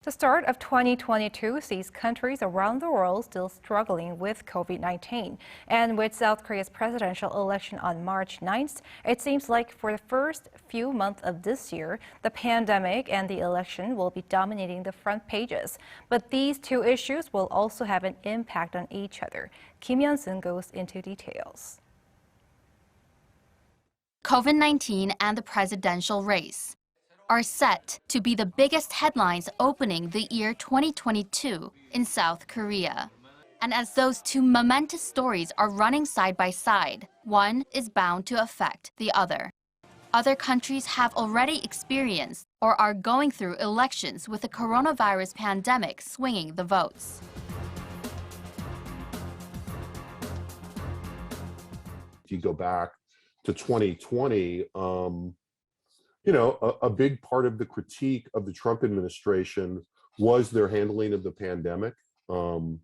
The start of 2022 sees countries around the world still struggling with COVID-19. And with South Korea's presidential election on March 9th, it seems like for the first few months of this year, the pandemic and the election will be dominating the front pages. But these two issues will also have an impact on each other. Kim Yeon-seung goes into details. COVID-19 and the presidential race are set to be the biggest headlines opening the year 2022 in South Korea. And as those two momentous stories are running side by side, one is bound to affect the other. Other countries have already experienced or are going through elections with the coronavirus pandemic swinging the votes. If you go back to 2020, a big part of the critique of the Trump administration was their handling of the pandemic. And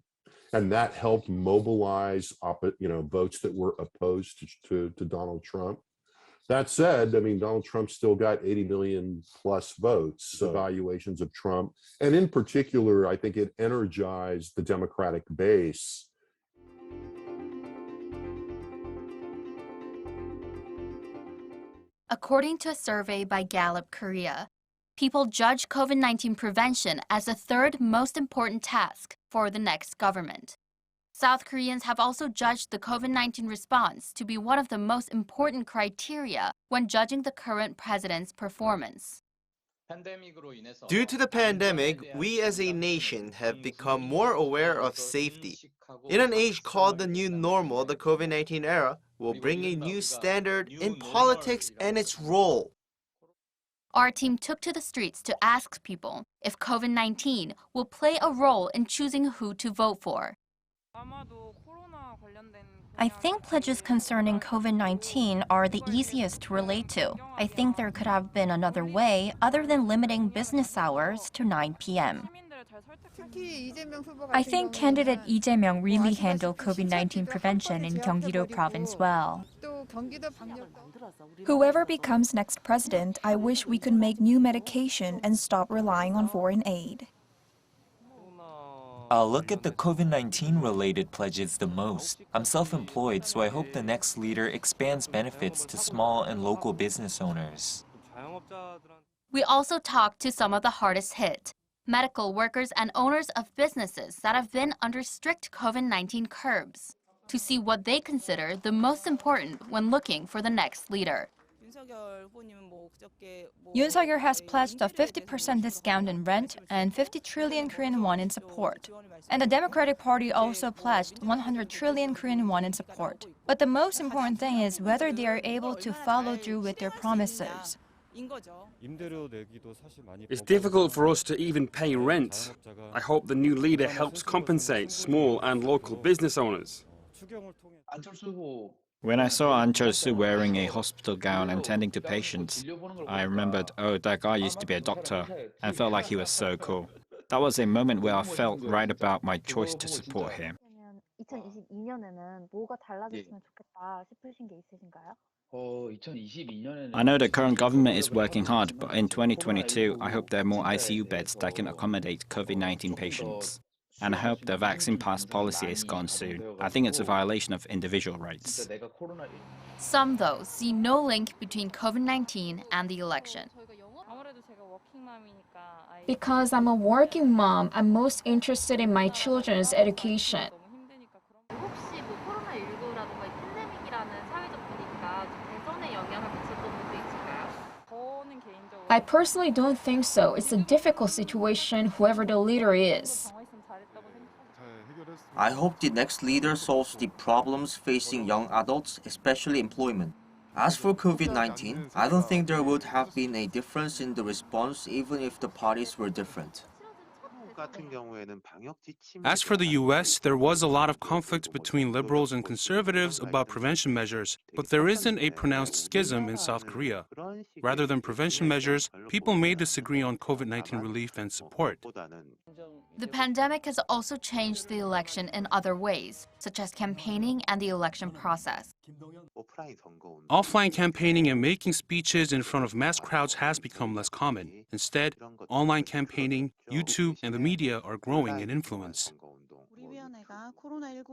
that helped mobilize votes that were opposed to Donald Trump. That said, Donald Trump still got 80 million plus votes, evaluations of Trump. And in particular, I think it energized the Democratic base. According to a survey by Gallup Korea, people judge COVID-19 prevention as the third most important task for the next government. South Koreans have also judged the COVID-19 response to be one of the most important criteria when judging the current president's performance. Due to the pandemic, we as a nation have become more aware of safety. In an age called the new normal, the COVID-19 era will bring a new standard in politics and its role. Our team took to the streets to ask people if COVID-19 will play a role in choosing who to vote for. I think pledges concerning COVID-19 are the easiest to relate to. I think there could have been another way other than limiting business hours to 9 p.m. I think candidate Lee Jae-myung really handled COVID-19 prevention in Gyeonggi-do province well. Whoever becomes next president, I wish we could make new medication and stop relying on foreign aid. I'll look at the COVID-19 related pledges the most. I'm self-employed, so I hope the next leader expands benefits to small and local business owners. We also talked to some of the hardest hit, medical workers and owners of businesses that have been under strict COVID-19 curbs, to see what they consider the most important when looking for the next leader. Yoon has pledged a 50% discount in rent and 50 trillion Korean won in support. And the Democratic Party also pledged 100 trillion Korean won in support. But the most important thing is whether they are able to follow through with their promises. It's difficult for us to even pay rent. I hope the new leader helps compensate small and local business owners. When I saw An Chol-soo wearing a hospital gown and tending to patients, I remembered, oh, that guy used to be a doctor, and felt like he was so cool. That was a moment where I felt right about my choice to support him. I know the current government is working hard, but in 2022, I hope there are more ICU beds that can accommodate COVID-19 patients. And I hope the vaccine pass policy is gone soon. I think it's a violation of individual rights. Some, though, see no link between COVID-19 and the election. Because I'm a working mom, I'm most interested in my children's education. I personally don't think so. It's a difficult situation, whoever the leader is. I hope the next leader solves the problems facing young adults, especially employment. As for COVID-19, I don't think there would have been a difference in the response even if the parties were different. As for the U.S., there was a lot of conflict between liberals and conservatives about prevention measures, but there isn't a pronounced schism in South Korea. Rather than prevention measures, people may disagree on COVID-19 relief and support. The pandemic has also changed the election in other ways, such as campaigning and the election process. Offline campaigning and making speeches in front of mass crowds has become less common. Instead, online campaigning, YouTube, and the media are growing in influence.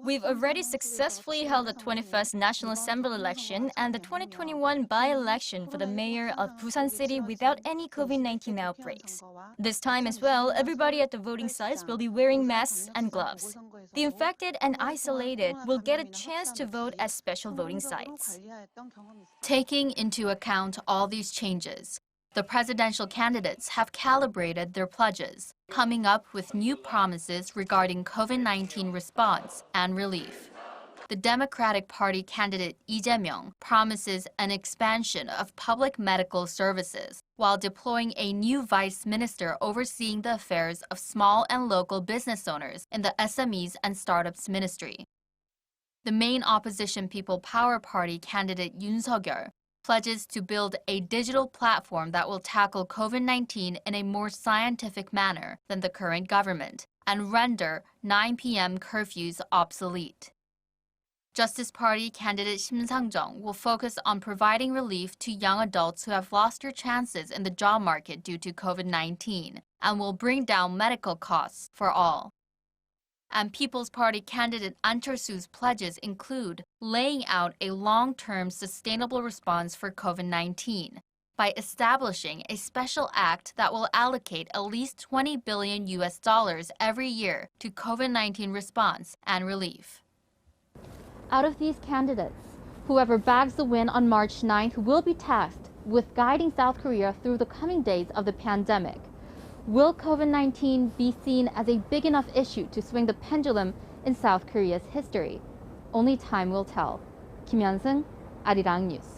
We've already successfully held the 21st National Assembly election and the 2021 by-election for the mayor of Busan City without any COVID-19 outbreaks. This time as well, everybody at the voting sites will be wearing masks and gloves. The infected and isolated will get a chance to vote at special voting sites. Taking into account all these changes, the presidential candidates have calibrated their pledges, coming up with new promises regarding COVID-19 response and relief. The Democratic Party candidate Lee Jae-myung promises an expansion of public medical services while deploying a new vice minister overseeing the affairs of small and local business owners in the SMEs and Startups Ministry. The main opposition People Power Party candidate Yoon Seok pledges to build a digital platform that will tackle COVID-19 in a more scientific manner than the current government and render 9 p.m. curfews obsolete. Justice Party candidate Shim Sang-jung will focus on providing relief to young adults who have lost their chances in the job market due to COVID-19 and will bring down medical costs for all. And People's Party candidate An Chol-su's pledges include laying out a long-term sustainable response for COVID-19 by establishing a special act that will allocate at least $20 billion every year to COVID-19 response and relief. Out of these candidates, whoever bags the win on March 9th will be tasked with guiding South Korea through the coming days of the pandemic. Will COVID-19 be seen as a big enough issue to swing the pendulum in South Korea's history? Only time will tell. Yeon-seung, Arirang News.